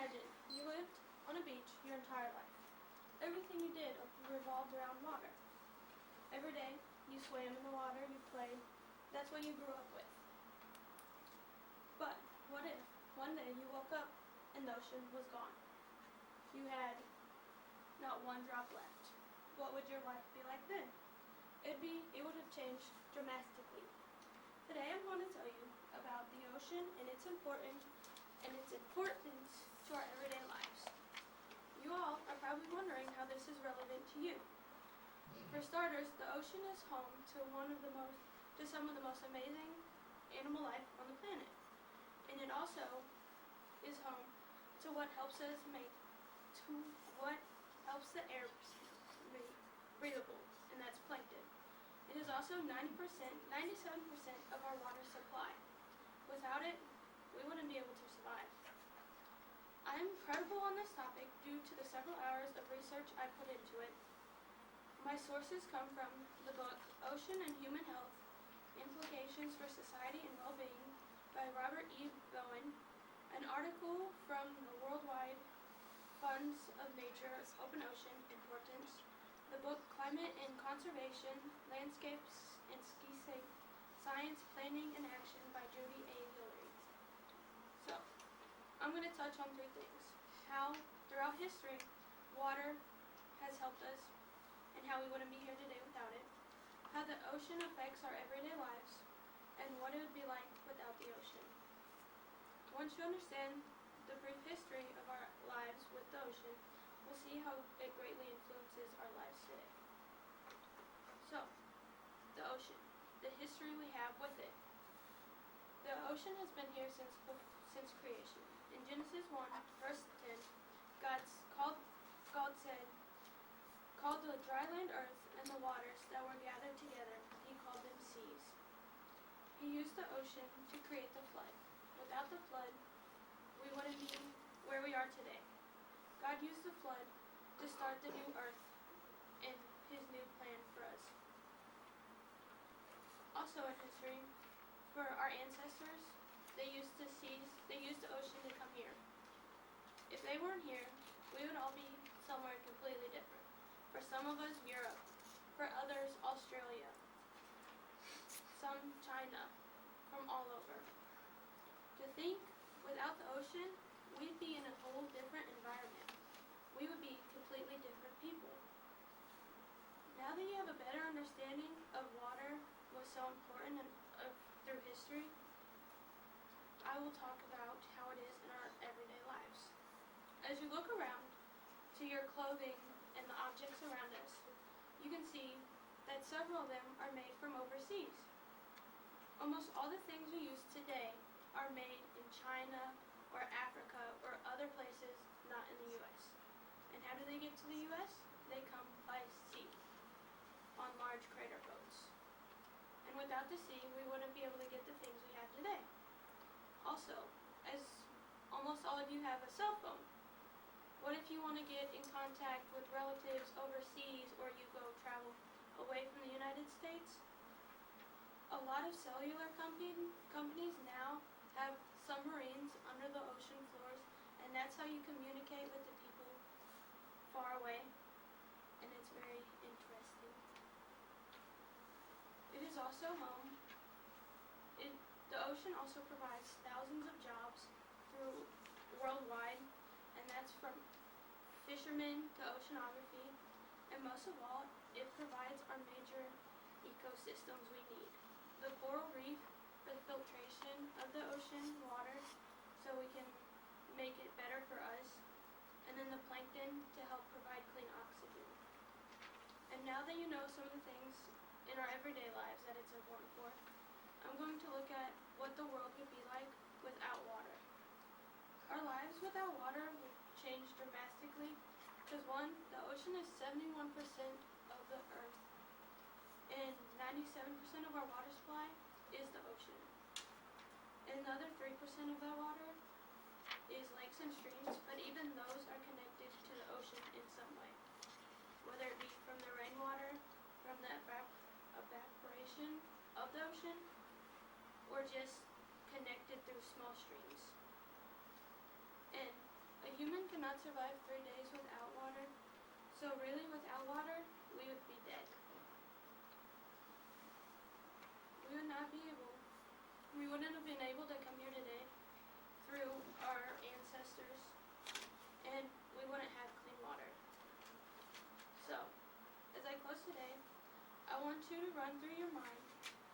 Imagine you lived on a beach your entire life. Everything you did revolved around water. Every day you swam in the water, you played. That's what you grew up with. But what if one day you woke up and the ocean was gone? You had not one drop left. What would your life be like then? It would have changed dramatically. Today I'm going to tell you about the ocean and its importance to our everyday lives. You all are probably wondering how this is relevant to you. For starters, the ocean is home to some of the most amazing animal life on the planet. And it also is home to what helps the air breathable, and that's plankton. It is also 97% of our water supply. Without it, we wouldn't be able to survive. I am credible on this topic due to the several hours of research I put into it. My sources come from the book Ocean and Human Health, Implications for Society and Well-Being by Robert E. Bowen, an article from the Worldwide Funds of Nature Open Ocean Importance, the book Climate and Conservation, Landscapes and Seascape Science, Planning and Action by Judy A. Hillary. So, I'm going to touch on three things. How, throughout history, water has helped us and how we wouldn't be here today without it. How the ocean affects our everyday lives and what it would be like without the ocean. Once you understand the brief history of our lives with the ocean, we'll see how it greatly influences our lives today. So, the ocean, the history we have with it. The ocean has been here since creation. In Genesis 1, verse 10, God called the dry land earth and the waters that were gathered together, he called them seas. He used the ocean to create the flood. Without the flood, we wouldn't be where we are today. God used the flood to start the new earth and his new plan for us. Also in history, for our ancestors, they used the ocean to come here. If they weren't here, we would all be somewhere completely different. For some of us, Europe. For others, Australia. Some, China. From all over. To think, without the ocean, we'd be in a whole different environment. We would be completely different people. Now that you have a better understanding of water was so important through history, I will talk about how it is in our everyday lives. As you look around to your clothing and the objects around us, you can see that several of them are made from overseas. Almost all the things we use today are made in China or Africa or other places not in the U.S. And how do they get to the U.S.? They come by sea on large crater boats. And without the sea, we wouldn't be able to get the things we have today. Also, as almost all of you have a cell phone, what if you want to get in contact with relatives overseas or you go travel away from the United States? A lot of cellular companies now have submarines under the ocean floors, and that's how you communicate with the people far away, and it's very interesting. It is also home. The ocean also provides thousands of jobs worldwide, and that's from fishermen to oceanography, and most of all, it provides our major ecosystems we need. The coral reef for the filtration of the ocean water so we can make it better for us, and then the plankton to help provide clean oxygen. And now that you know some of the things in our everyday lives that it's important for, I'm going to look at what the world would be like without water. Our lives without water would change dramatically because one, the ocean is 71% of the earth, and 97% of our water supply is the ocean. And the other 3% of that water is lakes and streams, but even those are connected to the ocean in some way, whether it be from the rainwater, from the evaporation of the ocean, or just connected through small streams. And a human not survive 3 days without water. So really, without water, we would be dead. We would not be able, we wouldn't have been able to come here today through our ancestors, and we wouldn't have clean water. So, as I close today, I want you to run through your mind.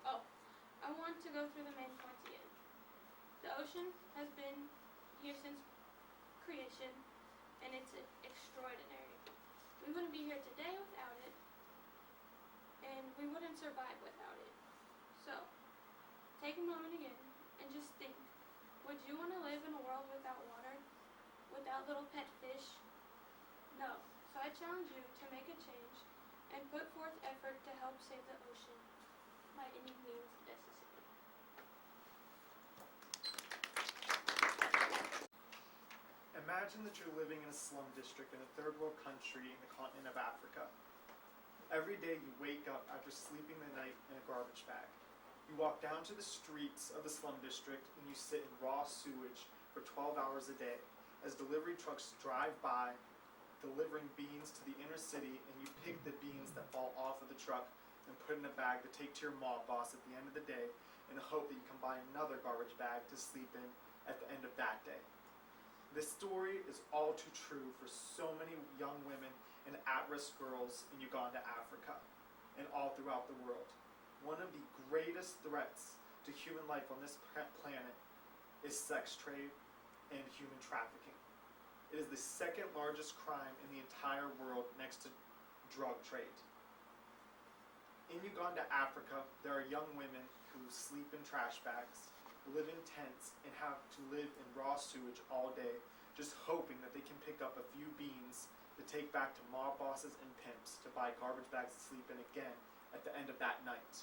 I want to go through the main points again. The ocean has been here since creation, and it's extraordinary. We wouldn't be here today without it, and we wouldn't survive without it. So, take a moment again and just think, would you want to live in a world without water? Without little pet fish? No. So I challenge you to make a change and put forth effort to help save the ocean by any means necessary. Imagine that you're living in a slum district in a third world country in the continent of Africa. Every day you wake up after sleeping the night in a garbage bag. You walk down to the streets of the slum district and you sit in raw sewage for 12 hours a day as delivery trucks drive by delivering beans to the inner city, and you pick the beans that fall off of the truck and put in a bag to take to your mob boss at the end of the day in the hope that you can buy another garbage bag to sleep in at the end of that day. This story is all too true for so many young women and at-risk girls in Uganda, Africa, and all throughout the world. One of the greatest threats to human life on this planet is sex trade and human trafficking. It is the second largest crime in the entire world next to drug trade. In Uganda, Africa, there are young women who sleep in trash bags, live in tents, and have to live in raw sewage all day, just hoping that they can pick up a few beans to take back to mob bosses and pimps to buy garbage bags to sleep in again at the end of that night.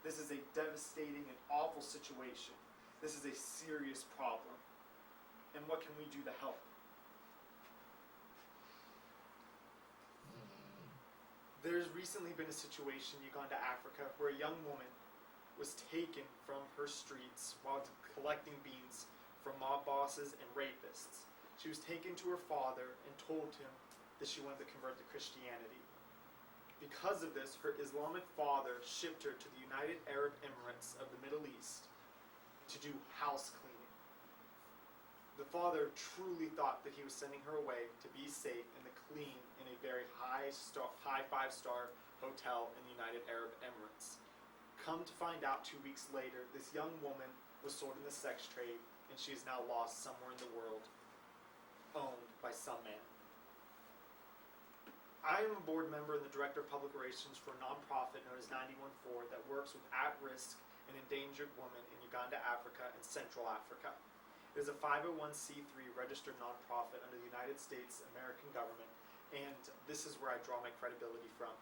This is a devastating and awful situation. This is a serious problem. And what can we do to help? There's recently been a situation in Uganda, Africa, where a young woman was taken from her streets while collecting beans from mob bosses and rapists. She was taken to her father and told him that she wanted to convert to Christianity. Because of this, her Islamic father shipped her to the United Arab Emirates of the Middle East to do house cleaning. The father truly thought that he was sending her away to be safe and to clean in a very high 5-star hotel in the United Arab Emirates. Come to find out 2 weeks later, this young woman was sold in the sex trade, and she is now lost somewhere in the world, owned by some man. I am a board member and the director of public relations for a nonprofit known as 914 that works with at-risk and endangered women in Uganda, Africa, and Central Africa. It is a 501c3 registered nonprofit under the United States American government, and this is where I draw my credibility from.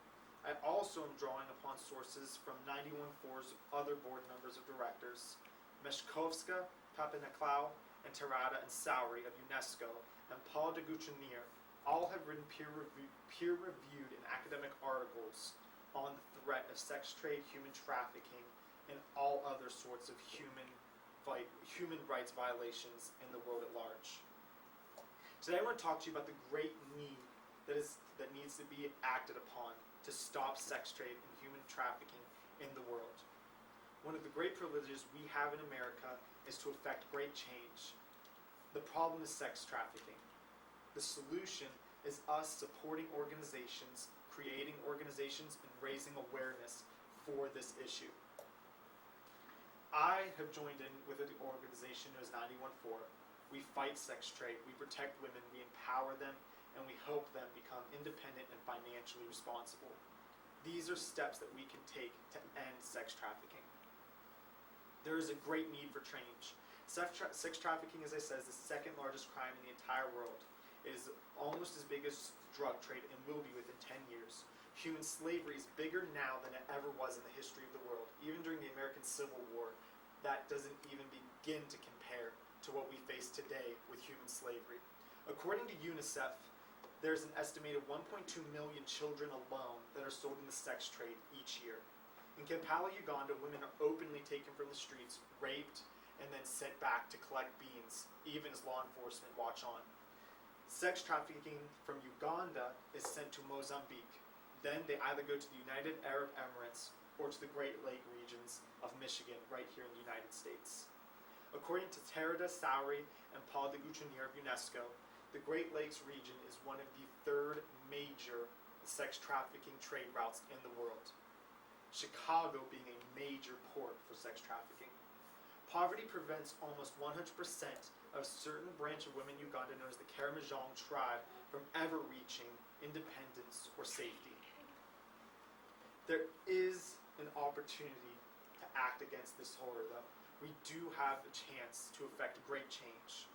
I also am drawing upon sources from 914's other board members of directors, Meshkovska, Papanaklau, and Terada and Sowry of UNESCO, and Paul de Gouchenier, all have written peer-reviewed and academic articles on the threat of sex trade, human trafficking, and all other sorts of human rights violations in the world at large. Today I want to talk to you about the great need that needs to be acted upon to stop sex trade and human trafficking in the world. One of the great privileges we have in America is to effect great change. The problem is sex trafficking. The solution is us supporting organizations, creating organizations, and raising awareness for this issue. I have joined in with an organization known as 914. We fight sex trade, we protect women, we empower them, and we help them become independent and financially responsible. These are steps that we can take to end sex trafficking. There is a great need for change. Sex trafficking, as I said, is the second largest crime in the entire world. It is almost as big as drug trade and will be within 10 years. Human slavery is bigger now than it ever was in the history of the world. Even during the American Civil War, that doesn't even begin to compare to what we face today with human slavery. According to UNICEF, there's an estimated 1.2 million children alone that are sold in the sex trade each year. In Kampala, Uganda, women are openly taken from the streets, raped, and then sent back to collect beans, even as law enforcement watch on. Sex trafficking from Uganda is sent to Mozambique. Then they either go to the United Arab Emirates or to the Great Lake regions of Michigan, right here in the United States. According to Terada Sowry and Paul de Gouchenier of UNESCO, the Great Lakes region is one of the third major sex trafficking trade routes in the world, Chicago being a major port for sex trafficking. Poverty prevents almost 100% of a certain branch of women in Uganda known as the Karamojong tribe from ever reaching independence or safety. There is an opportunity to act against this horror, though. We do have a chance to effect great change.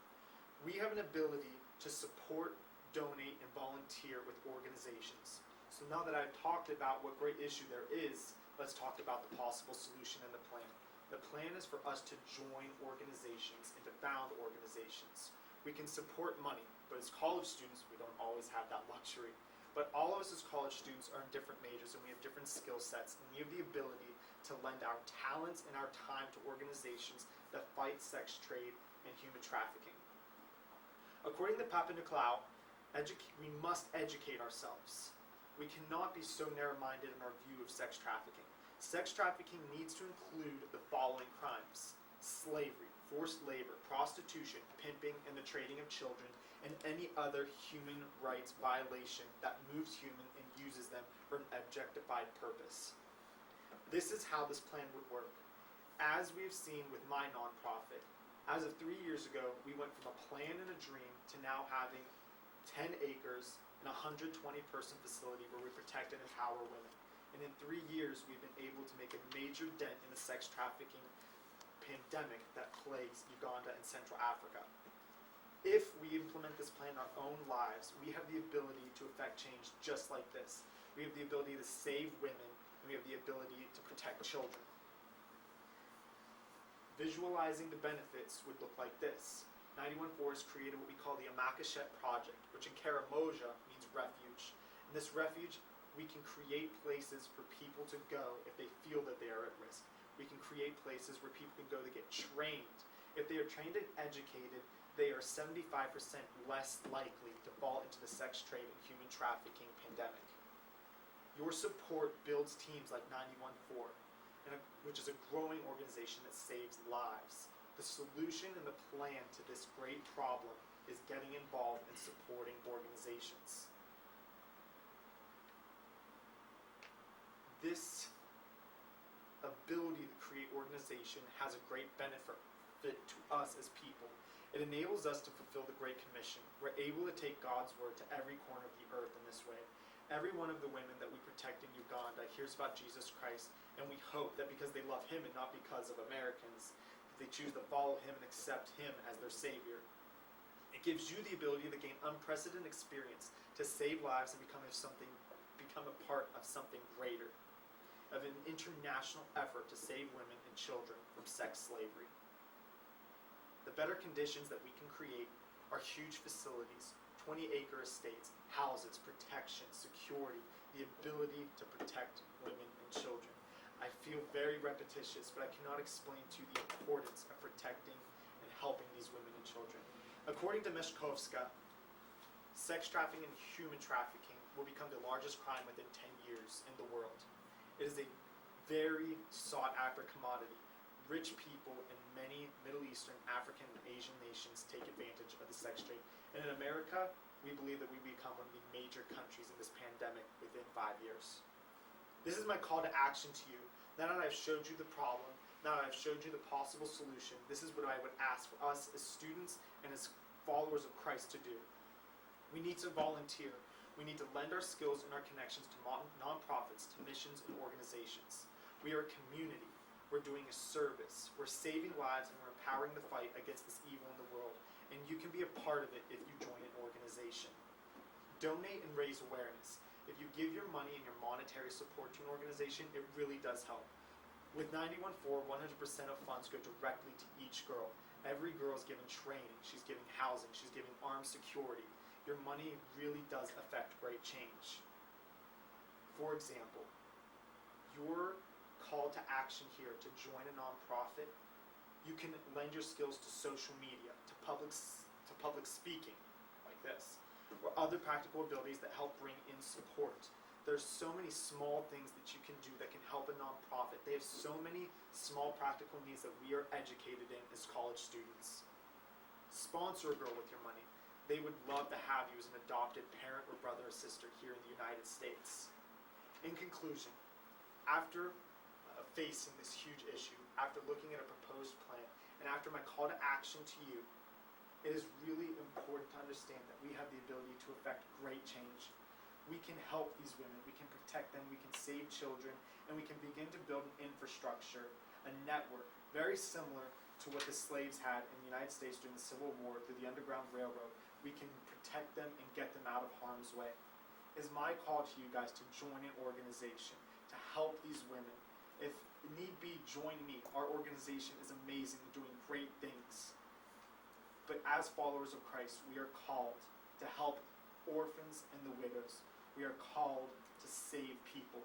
We have an ability to support, donate, and volunteer with organizations. So now that I've talked about what great issue there is, let's talk about the possible solution and the plan. The plan is for us to join organizations and to found organizations. We can support money, but as college students, we don't always have that luxury. But all of us as college students are in different majors and we have different skill sets, and we have the ability to lend our talents and our time to organizations that fight sex trade and human trafficking. According to Papa Nicolau, we must educate ourselves. We cannot be so narrow-minded in our view of sex trafficking. Sex trafficking needs to include the following crimes: slavery, forced labor, prostitution, pimping, and the trading of children, and any other human rights violation that moves human and uses them for an objectified purpose. This is how this plan would work. As we have seen with my nonprofit, as of 3 years ago, we went from a plan and a dream to now having 10 acres and a 120-person facility where we protect and empower women. And in 3 years, we've been able to make a major dent in the sex trafficking pandemic that plagues Uganda and Central Africa. If we implement this plan in our own lives, we have the ability to effect change just like this. We have the ability to save women, and we have the ability to protect children. Visualizing the benefits would look like this. 91 Forest created what we call the Amakashet Project, which in Karamoja means refuge. In this refuge, we can create places for people to go if they feel that they are at risk. We can create places where people can go to get trained. If they are trained and educated, they are 75% less likely to fall into the sex trade and human trafficking pandemic. Your support builds teams like 91-4, which is a growing organization that saves lives. The solution and the plan to this great problem is getting involved in supporting organizations. This ability to create organization has a great benefit to us as people. It enables us to fulfill the Great Commission. We're able to take God's word to every corner of the earth in this way. Every one of the women that we protect in Uganda hears about Jesus Christ, and we hope that because they love him and not because of Americans, that they choose to follow him and accept him as their Savior. It gives you the ability to gain unprecedented experience, to save lives and become a part of something greater, of an international effort to save women and children from sex slavery. The better conditions that we can create are huge facilities, 20-acre estates, houses, protection, security, the ability to protect women and children. I feel very repetitious, but I cannot explain to you the importance of protecting and helping these women and children. According to Meshkovska, sex trafficking and human trafficking will become the largest crime within 10 years in the world. It is a very sought-after commodity. Rich people in many Middle Eastern, African, and Asian nations take advantage of the sex trade. And in America, we believe that we become one of the major countries in this pandemic within 5 years. This is my call to action to you. Now that I've showed you the problem, now that I've showed you the possible solution, this is what I would ask for us as students and as followers of Christ to do. We need to volunteer. We need to lend our skills and our connections to nonprofits, to missions and organizations. We are a community. We're doing a service. We're saving lives and we're empowering the fight against this evil in the world. And you can be a part of it if you join an organization. Donate and raise awareness. If you give your money and your monetary support to an organization, it really does help. With 91-4, 100% of funds go directly to each girl. Every girl is given training. She's given housing. She's given armed security. Your money really does affect great change. For example, your call to action here to join a nonprofit, you can lend your skills to social media, to public speaking, like this, or other practical abilities that help bring in support. There's so many small things that you can do that can help a nonprofit. They have so many small practical needs that we are educated in as college students. Sponsor a girl with your money. They would love to have you as an adopted parent or brother or sister here in the United States. In conclusion, after facing this huge issue, after looking at a proposed plan, and after my call to action to you, it is really important to understand that we have the ability to affect great change. We can help these women, we can protect them, we can save children, and we can begin to build an infrastructure, a network, very similar to what the slaves had in the United States during the Civil War through the Underground Railroad. We can protect them and get them out of harm's way. It is my call to you guys to join an organization, to help these women. If need be, join me. Our organization is amazing, doing great things. But as followers of Christ, we are called to help orphans and the widows. We are called to save people.